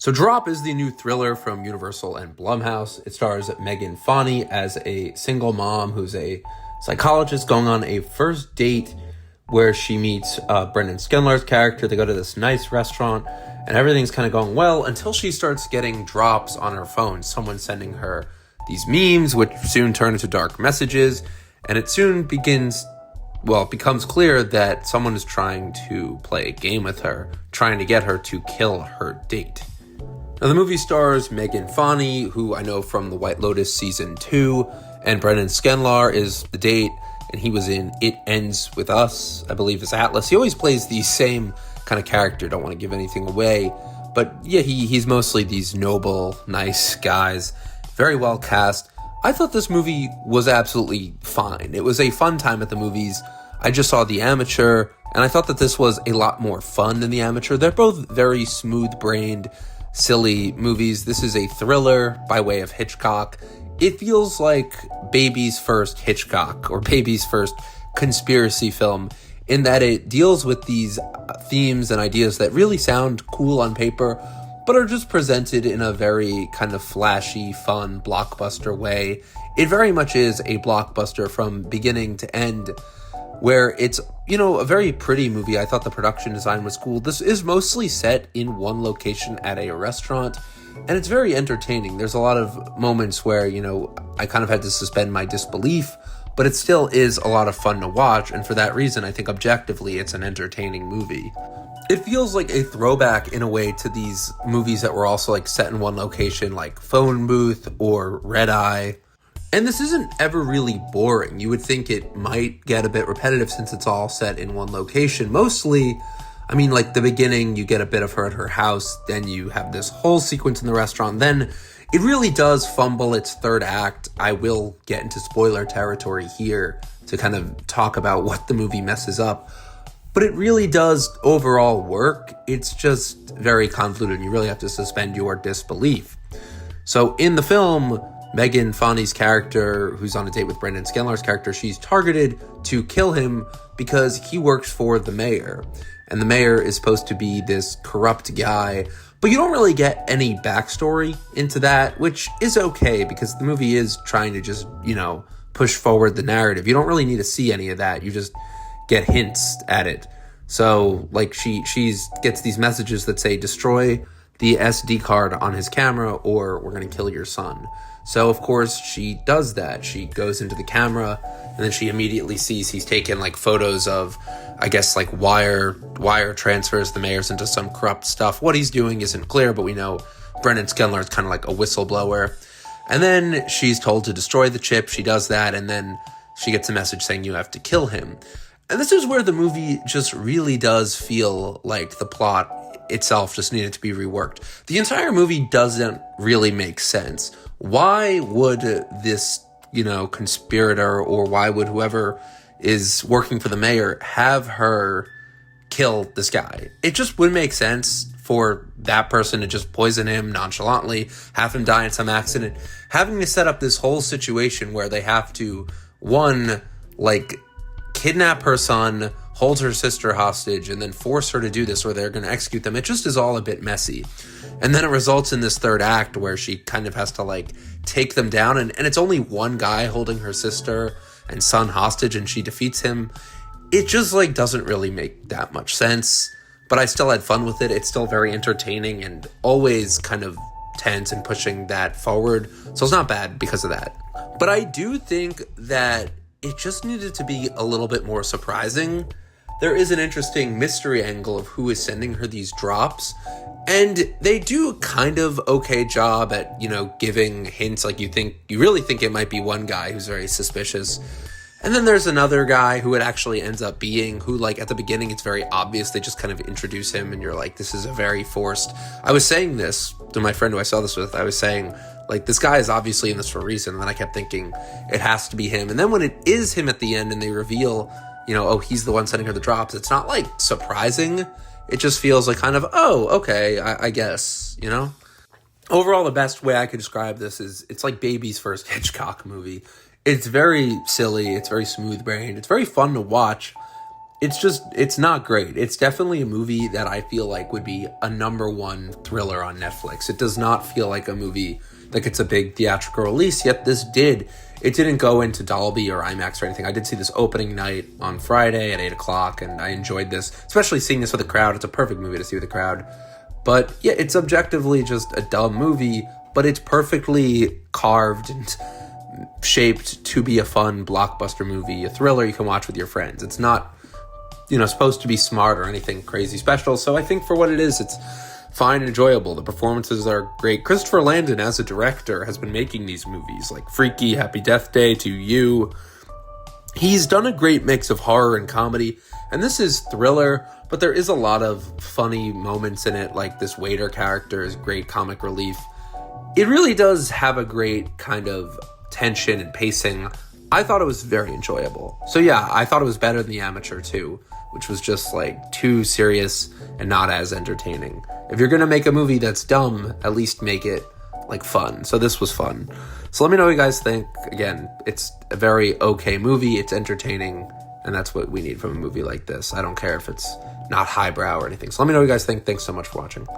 So Drop is the new thriller from Universal and Blumhouse. It stars Megan Fani as a single mom who's a psychologist going on a first date where she meets Brendan Skinler's character. They go to this nice restaurant and everything's kind of going well until she starts getting drops on her phone. Someone sending her these memes, which soon turn into dark messages. And it soon it becomes clear that someone is trying to play a game with her, trying to get her to kill her date. Now, the movie stars Megan Fani, who I know from The White Lotus Season 2, and Brendan Scanlar is the date, and he was in It Ends With Us, I believe, as Atlas. He always plays the same kind of character, don't want to give anything away, but yeah, he's mostly these noble, nice guys, very well cast. I thought this movie was absolutely fine. It was a fun time at the movies. I just saw The Amateur, and I thought that this was a lot more fun than The Amateur. They're both very smooth-brained, silly movies. This is a thriller by way of Hitchcock. It feels like Baby's first Hitchcock or Baby's first conspiracy film in that it deals with these themes and ideas that really sound cool on paper, but are just presented in a very kind of flashy, fun, blockbuster way. It very much is a blockbuster from beginning to end, where it's, a very pretty movie. I thought the production design was cool. This is mostly set in one location at a restaurant, and it's very entertaining. There's a lot of moments where, I kind of had to suspend my disbelief, but it still is a lot of fun to watch, and for that reason, I think objectively it's an entertaining movie. It feels like a throwback in a way to these movies that were also like set in one location, like Phone Booth or Red Eye. And this isn't ever really boring. You would think it might get a bit repetitive since it's all set in one location. Mostly, like the beginning, you get a bit of her at her house, then you have this whole sequence in the restaurant, then it really does fumble its third act. I will get into spoiler territory here to kind of talk about what the movie messes up. But it really does overall work. It's just very convoluted. You really have to suspend your disbelief. So in the film, Megan Fani's character, who's on a date with Brendan Scanlar's character, she's targeted to kill him because he works for the mayor. And the mayor is supposed to be this corrupt guy, but you don't really get any backstory into that, which is okay because the movie is trying to just, push forward the narrative. You don't really need to see any of that. You just get hints at it. So, she gets these messages that say, destroy the SD card on his camera or we're going to kill your son. So, of course, she does that. She goes into the camera, and then she immediately sees he's taken, photos of, wire transfers the mayor's into some corrupt stuff. What he's doing isn't clear, but we know Brendan Scanlar is kind of like a whistleblower. And then she's told to destroy the chip. She does that, and then she gets a message saying you have to kill him. And this is where the movie just really does feel like the plot itself just needed to be reworked. The entire movie doesn't really make sense. Why would this, conspirator, or why would whoever is working for the mayor have her kill this guy? It just wouldn't make sense for that person to just poison him nonchalantly, have him die in some accident. Having to set up this whole situation where they have to, kidnap her son, hold her sister hostage, and then force her to do this or they're going to execute them. It just is all a bit messy. And then it results in this third act where she kind of has to take them down, and it's only one guy holding her sister and son hostage and she defeats him. It just doesn't really make that much sense, but I still had fun with it. It's still very entertaining and always kind of tense and pushing that forward. So it's not bad because of that. But I do think that it just needed to be a little bit more surprising. There is an interesting mystery angle of who is sending her these drops, and they do a kind of okay job at, giving hints. You really think it might be one guy who's very suspicious. And then there's another guy who it actually ends up being, who at the beginning it's very obvious. They just kind of introduce him and you're like, this is a very forced. I was saying this to my friend who I saw this with. I was saying, this guy is obviously in this for a reason. And then I kept thinking it has to be him. And then when it is him at the end and they reveal, he's the one sending her the drops, it's not surprising. It just feels kind of, oh, okay, I guess, Overall, the best way I could describe this is it's like Baby's first Hitchcock movie. It's very silly. It's very smooth-brained. It's very fun to watch. it's not great. It's definitely a movie that I feel like would be a #1 thriller on Netflix. It does not feel like a movie that gets a big theatrical release, yet this did. It didn't go into Dolby or IMAX or anything. I did see this opening night on Friday at 8 o'clock, and I enjoyed this, especially seeing this with a crowd. It's a perfect movie to see with a crowd. But yeah, it's objectively just a dumb movie, but it's perfectly carved and shaped to be a fun blockbuster movie, a thriller you can watch with your friends. It's not, supposed to be smart or anything crazy special. So I think for what it is, it's fine and enjoyable. The performances are great. Christopher Landon, as a director, has been making these movies like Freaky, Happy Death Day, To You. He's done a great mix of horror and comedy, and this is thriller, but there is a lot of funny moments in it, like this waiter character is great comic relief. It really does have a great kind of tension and pacing. I thought it was very enjoyable. So yeah, I thought it was better than The Amateur too, which was just like too serious and not as entertaining. If you're gonna make a movie that's dumb, at least make it like fun. So this was fun. So let me know what you guys think. Again, it's a very okay movie. It's entertaining, and that's what we need from a movie like this. I don't care if it's not highbrow or anything. So let me know what you guys think. Thanks so much for watching.